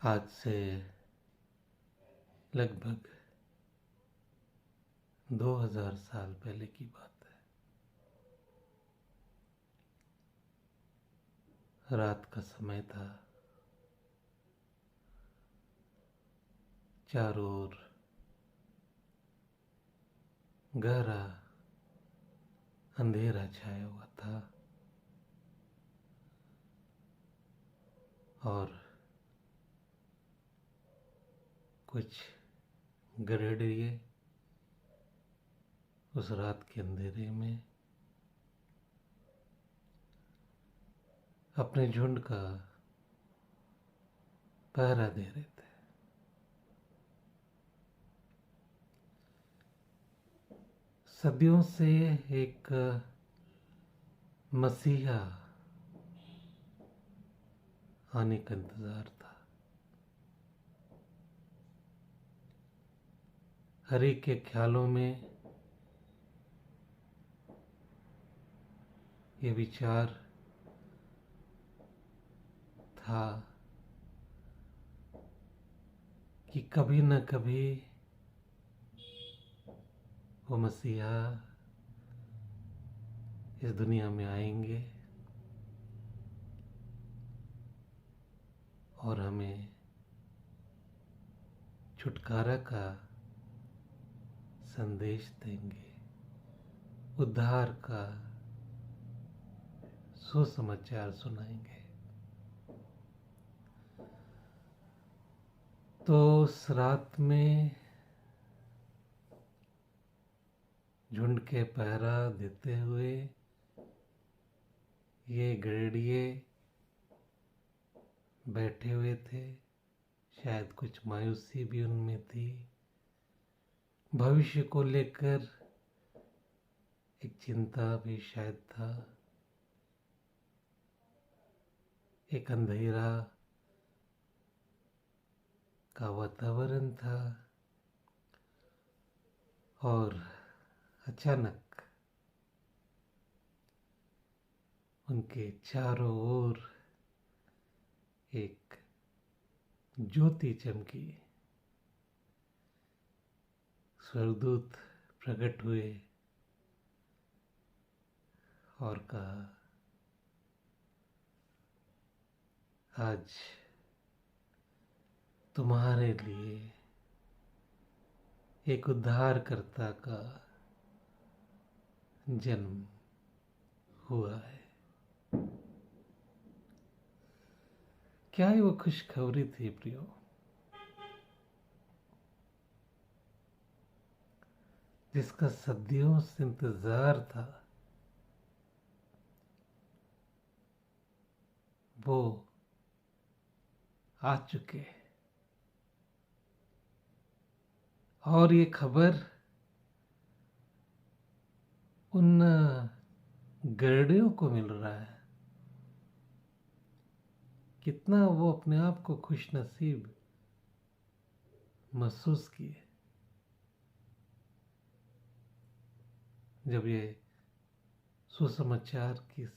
आज से लगभग 2000 साल पहले की बात है। रात का समय था। चारों ओर गहरा अंधेरा छाया हुआ था और कुछ गधेड़िए उस रात के अंधेरे में अपने झुंड का पहरा दे रहे थे। सदियों से एक मसीहा आने का इंतजार था। हर एक के ख्यालों में ये विचार था कि कभी न कभी वो मसीहा इस दुनिया में आएंगे और हमें छुटकारा का संदेश देंगे, उद्धार का सुसमाचार सुनाएंगे। तो उस रात में झुंड के पहरा देते हुए ये गधेड़िए बैठे हुए थे। शायद कुछ मायूसी भी उनमें थी। भविष्य को लेकर एक चिंता भी शायद था। एक अंधेरा का वातावरण था और अचानक उनके चारों ओर एक ज्योति चमकी। स्वर्गदूत प्रकट हुए और कहा, आज तुम्हारे लिए एक उद्धारकर्ता का जन्म हुआ है। क्या ही वो खुशखबरी थी प्रियो। जिसका सदियों से इंतजार था, वो आ चुके। और ये खबर उन गधेड़ियों को मिल रहा है। कितना वो अपने आप को खुशनसीब महसूस किए जब ये सुसमाचार की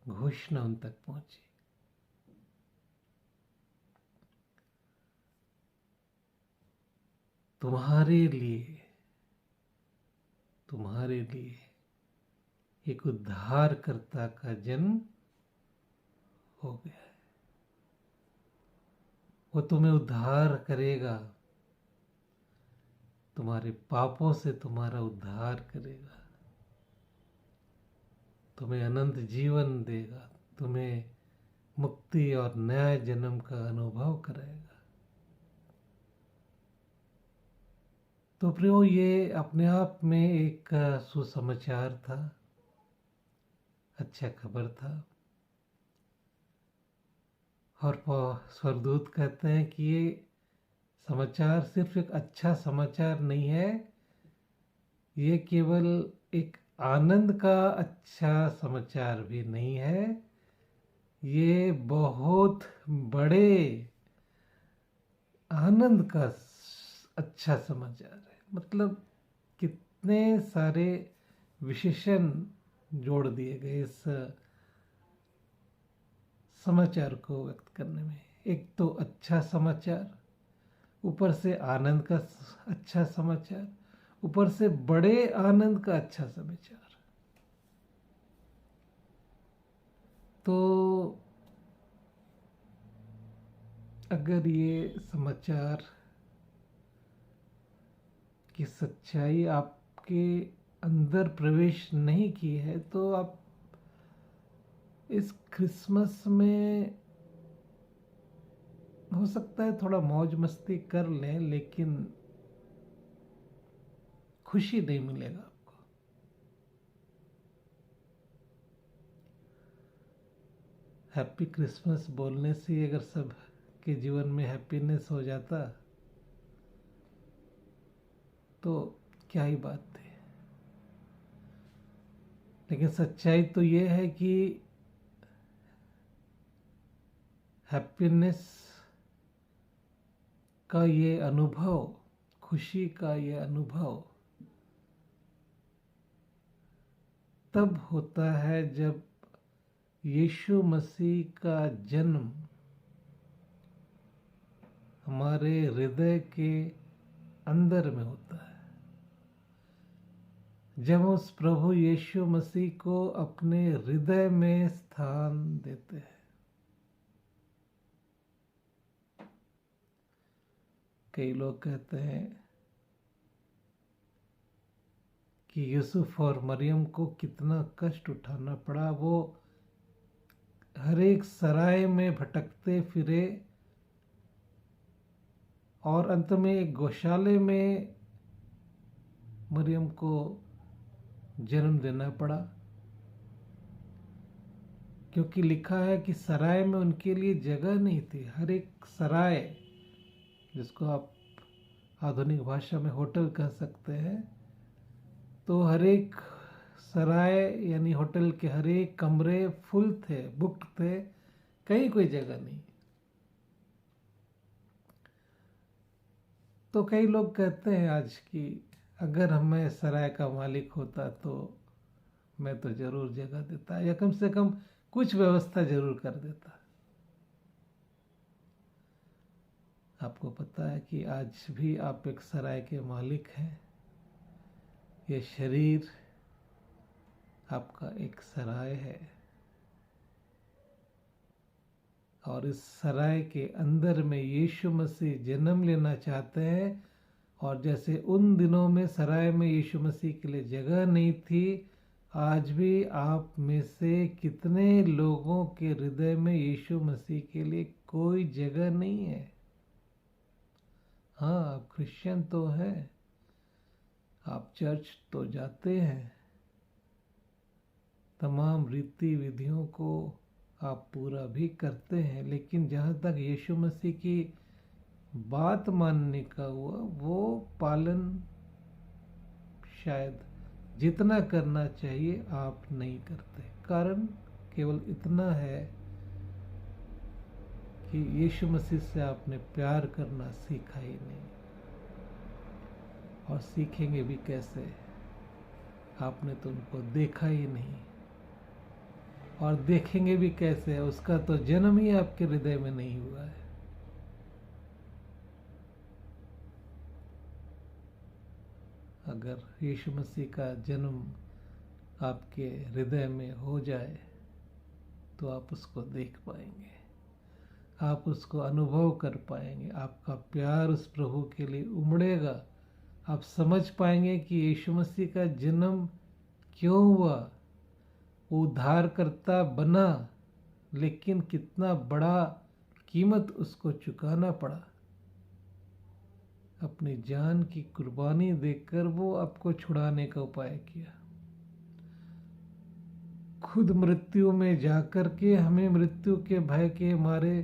घोषणा उन तक पहुंची। तुम्हारे लिए एक उद्धारकर्ता का जन्म हो गया है। वो तुम्हें उद्धार करेगा, तुम्हारे पापों से तुम्हारा उद्धार करेगा, तुम्हें अनंत जीवन देगा, तुम्हें मुक्ति और नया जन्म का अनुभव कराएगा। तो प्रियो, ये अपने आप में एक सुसमाचार था, अच्छा खबर था। और स्वर्गदूत कहते हैं कि ये समाचार सिर्फ एक अच्छा समाचार नहीं है, ये केवल एक आनंद का अच्छा समाचार भी नहीं है, ये बहुत बड़े आनंद का अच्छा समाचार है। मतलब कितने सारे विशेषण जोड़ दिए गए इस समाचार को व्यक्त करने में। एक तो अच्छा समाचार, ऊपर से आनंद का अच्छा समाचार, ऊपर से बड़े आनंद का अच्छा समाचार। तो अगर ये समाचार की सच्चाई आपके अंदर प्रवेश नहीं की है तो आप इस क्रिसमस में हो सकता है थोड़ा मौज मस्ती कर लें, लेकिन खुशी नहीं मिलेगा आपको। हैप्पी क्रिसमस बोलने से अगर सब के जीवन में हैप्पीनेस हो जाता तो क्या ही बात थी। लेकिन सच्चाई तो ये है कि हैप्पीनेस का ये अनुभव, खुशी का ये अनुभव तब होता है जब यीशु मसीह का जन्म हमारे हृदय के अंदर में होता है, जब उस प्रभु यीशु मसीह को अपने हृदय में स्थान देते हैं। कई लोग कहते हैं कि यूसुफ और मरियम को कितना कष्ट उठाना पड़ा, वो हर एक सराय में भटकते फिरे और अंत में एक गौशाले में मरियम को जन्म देना पड़ा, क्योंकि लिखा है कि सराय में उनके लिए जगह नहीं थी। हर एक सराय, जिसको आप आधुनिक भाषा में होटल कह सकते हैं, तो हर एक सराय यानी होटल के हर एक कमरे फुल थे, बुक्ड थे, कहीं कोई जगह नहीं। तो कई लोग कहते हैं आज कि अगर मैं सराय का मालिक होता तो मैं तो जरूर जगह देता, या कम से कम कुछ व्यवस्था जरूर कर देता। आपको पता है कि आज भी आप एक सराय के मालिक हैं। ये शरीर आपका एक सराय है, और इस सराय के अंदर में यीशु मसीह जन्म लेना चाहते हैं। और जैसे उन दिनों में सराय में यीशु मसीह के लिए जगह नहीं थी, आज भी आप में से कितने लोगों के हृदय में यीशु मसीह के लिए कोई जगह नहीं है। हाँ, आप क्रिश्चियन तो हैं, आप चर्च तो जाते हैं, तमाम रीति विधियों को आप पूरा भी करते हैं, लेकिन जहाँ तक यीशु मसीह की बात मानने का हुआ, वो पालन शायद जितना करना चाहिए आप नहीं करते। कारण केवल इतना है कि यीशु मसीह से आपने प्यार करना सीखा ही नहीं, और सीखेंगे भी कैसे? आपने तो उनको देखा ही नहीं, और देखेंगे भी कैसे? उसका तो जन्म ही आपके हृदय में नहीं हुआ है। अगर यीशु मसीह का जन्म आपके हृदय में हो जाए तो आप उसको देख पाएंगे, आप उसको अनुभव कर पाएंगे, आपका प्यार उस प्रभु के लिए उमड़ेगा। आप समझ पाएंगे कि यीशु मसीह का जन्म क्यों हुआ, वो उद्धारकर्ता बना, लेकिन कितना बड़ा कीमत उसको चुकाना पड़ा। अपनी जान की कुर्बानी देकर वो आपको छुड़ाने का उपाय किया, खुद मृत्यु में जाकर के हमें मृत्यु के भय के मारे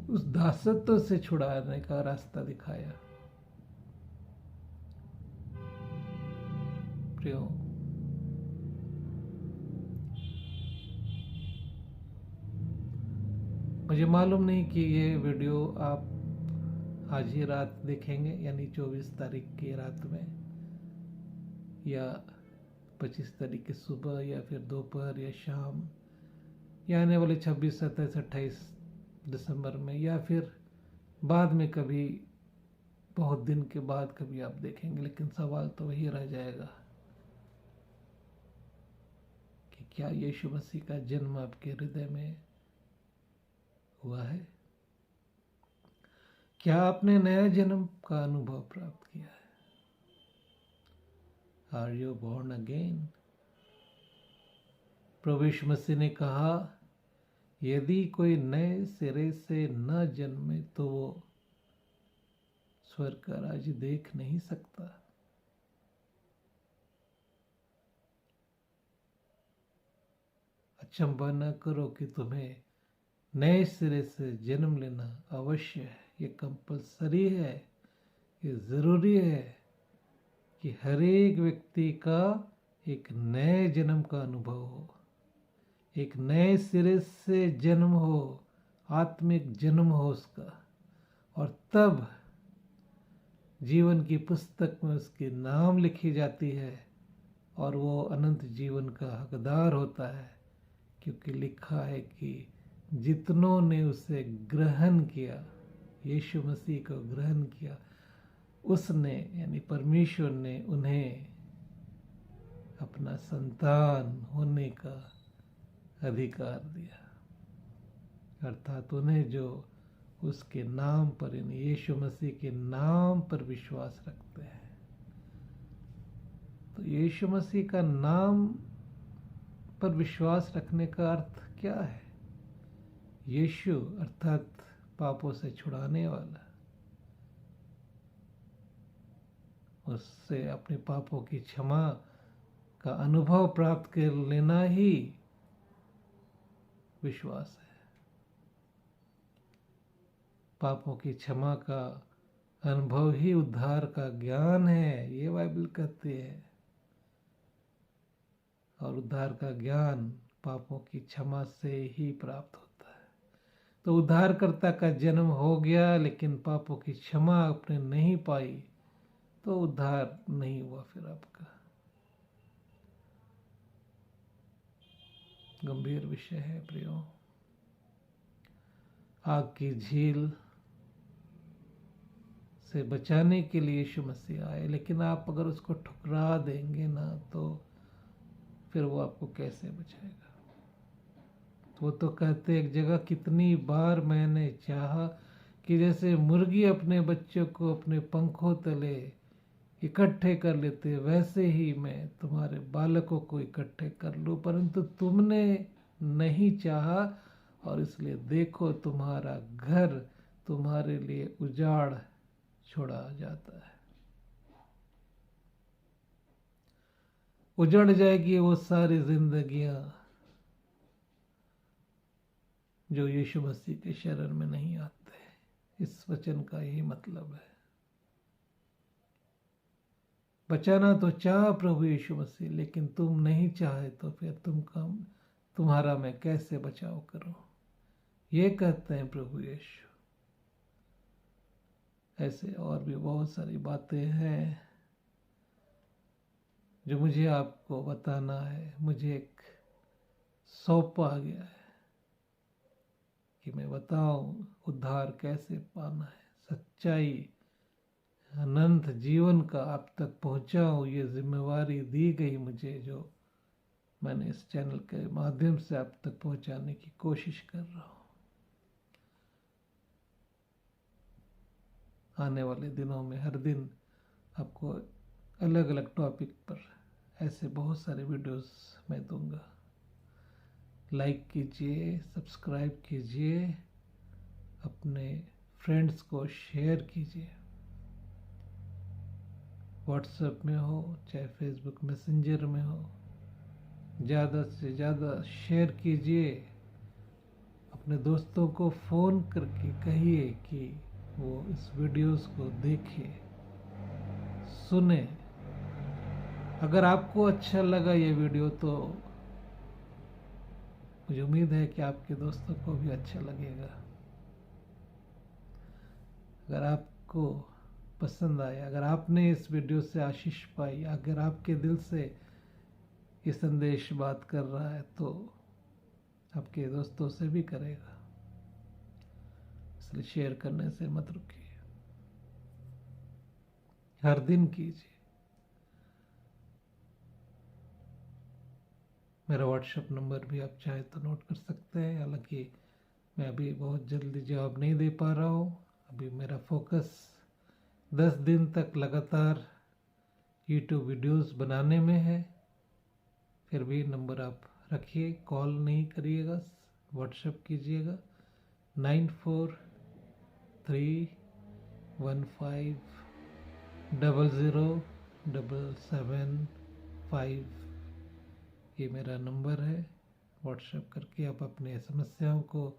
उस दासत्व से छुड़ाने का रास्ता दिखाया। प्रियो, मुझे मालूम नहीं कि ये वीडियो आप आज ही रात देखेंगे, यानी 24 तारीख की रात में, या 25 तारीख की सुबह, या फिर दोपहर या शाम, या आने वाले 26, 27, 28 दिसंबर में, या फिर बाद में कभी, बहुत दिन के बाद कभी आप देखेंगे। लेकिन सवाल तो वही रह जाएगा कि क्या यीशु मसीह का जन्म आपके हृदय में हुआ है? क्या आपने नया जन्म का अनुभव प्राप्त किया है? Are you born again? प्रभु यीशु मसीह ने कहा, यदि कोई नए सिरे से न जन्मे तो वो स्वर्ग का राज्य देख नहीं सकता। अचंभा न करो कि तुम्हें नए सिरे से जन्म लेना अवश्य है। ये कंपलसरी है, ये ज़रूरी है कि हर एक व्यक्ति का एक नए जन्म का अनुभव हो, एक नए सिरे से जन्म हो, आत्मिक जन्म हो उसका, और तब जीवन की पुस्तक में उसके नाम लिखी जाती है और वो अनंत जीवन का हकदार होता है, क्योंकि लिखा है कि जितनों ने उसे ग्रहण किया, यीशु मसीह को ग्रहण किया, उसने यानी परमेश्वर ने उन्हें अपना संतान होने का अधिकार दिया। अर्थात उन्हें जो उसके नाम पर, यानी यीशु मसीह के नाम पर विश्वास रखते हैं। तो यीशु मसीह का नाम पर विश्वास रखने का अर्थ क्या है? यीशु अर्थात पापों से छुड़ाने वाला, उससे अपने पापों की क्षमा का अनुभव प्राप्त कर लेना ही विश्वास है। पापों की क्षमा का अनुभव ही उद्धार का ज्ञान है, ये बाइबल कहती है। और उद्धार का ज्ञान पापों की क्षमा से ही प्राप्त होता है। तो उद्धारकर्ता का जन्म हो गया लेकिन पापों की क्षमा आपने नहीं पाई, तो उद्धार नहीं हुआ फिर आपका। गंभीर विषय है प्रियो। आग की झील से बचाने के लिए यीशु मसीह आए, लेकिन आप अगर उसको ठुकरा देंगे ना, तो फिर वो आपको कैसे बचाएगा? वो तो कहते एक जगह, कितनी बार मैंने चाहा कि जैसे मुर्गी अपने बच्चों को अपने पंखों तले इकट्ठे कर लेते, वैसे ही मैं तुम्हारे बालकों को इकट्ठे कर लूं, परंतु तुमने नहीं चाहा, और इसलिए देखो तुम्हारा घर तुम्हारे लिए उजाड़ छोड़ा जाता है। उजड़ जाएगी वो सारी जिंदगियां जो यीशु मसीह के शरण में नहीं आते। इस वचन का यही मतलब है। बचाना तो चाह प्रभु यीशु मसीह, लेकिन तुम नहीं चाहे तो फिर तुम्हारा मैं कैसे बचाव करूं? ये कहते हैं प्रभु यीशु। ऐसे और भी बहुत सारी बातें हैं जो मुझे आपको बताना है। मुझे एक सौंपा गया है कि मैं बताऊं उद्धार कैसे पाना है, सच्चाई, अनंत जीवन का आप तक पहुंचाऊं। ये जिम्मेवारी दी गई मुझे, जो मैंने इस चैनल के माध्यम से आप तक पहुंचाने की कोशिश कर रहा हूं। आने वाले दिनों में हर दिन आपको अलग अलग टॉपिक पर ऐसे बहुत सारे वीडियोस मैं दूंगा। लाइक कीजिए, सब्सक्राइब कीजिए, अपने फ्रेंड्स को शेयर कीजिए। व्हाट्सएप में हो चाहे फेसबुक मैसेंजर में हो, ज़्यादा से ज़्यादा शेयर कीजिए। अपने दोस्तों को फ़ोन करके कहिए कि वो इस वीडियोस को देखें, सुने। अगर आपको अच्छा लगा ये वीडियो तो मुझे उम्मीद है कि आपके दोस्तों को भी अच्छा लगेगा। अगर आपको पसंद आया, अगर आपने इस वीडियो से आशीष पाई, अगर आपके दिल से ये संदेश बात कर रहा है, तो आपके दोस्तों से भी करेगा। इसलिए शेयर करने से मत रुकिए, हर दिन कीजिए। मेरा व्हाट्सएप नंबर भी आप चाहे तो नोट कर सकते हैं। हालांकि मैं अभी बहुत जल्दी जवाब नहीं दे पा रहा हूँ। अभी मेरा फोकस 10 दिन तक लगातार यूट्यूब वीडियोस बनाने में है। फिर भी नंबर आप रखिए, कॉल नहीं करिएगा, व्हाट्सएप कीजिएगा 9431500775। ये मेरा नंबर है। व्हाट्सएप करके आप अपने समस्याओं को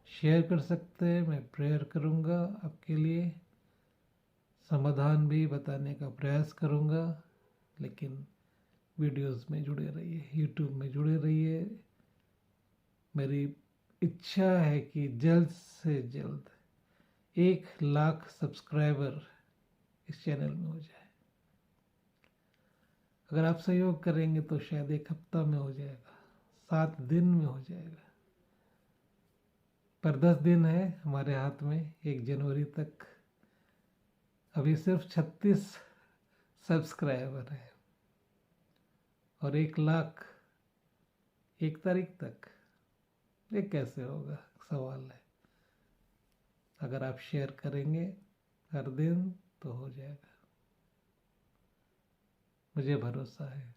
शेयर कर सकते हैं। मैं प्रेयर करूँगा आपके लिए, समाधान भी बताने का प्रयास करूँगा। लेकिन वीडियोस में जुड़े रहिए, यूट्यूब में जुड़े रहिए। मेरी इच्छा है कि जल्द से जल्द 1 लाख सब्सक्राइबर इस चैनल में हो जाए। अगर आप सहयोग करेंगे तो शायद 1 हफ्ता में हो जाएगा, 7 दिन में हो जाएगा, पर 10 दिन है हमारे हाथ में 1 जनवरी तक। अभी सिर्फ 36 सब्सक्राइबर है और 1 लाख 1 तारीख तक, ये कैसे होगा सवाल है। अगर आप शेयर करेंगे हर दिन तो हो जाएगा, मुझे भरोसा है।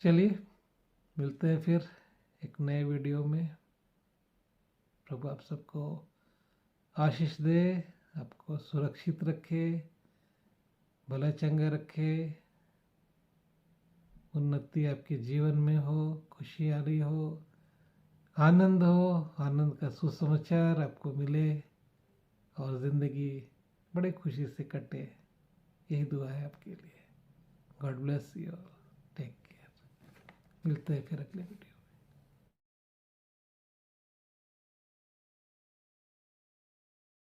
चलिए मिलते हैं फिर एक नए वीडियो में। प्रभु आप सबको आशीष दे, आपको सुरक्षित रखे, भला चंगा रखे, उन्नति आपके जीवन में हो, खुशहाली हो, आनंद हो, आनंद का सुसमाचार आपको मिले और ज़िंदगी बड़े खुशी से कटे। यही दुआ है आपके लिए। God bless you, take care. मिलते हैं फिर अगले वीडियो।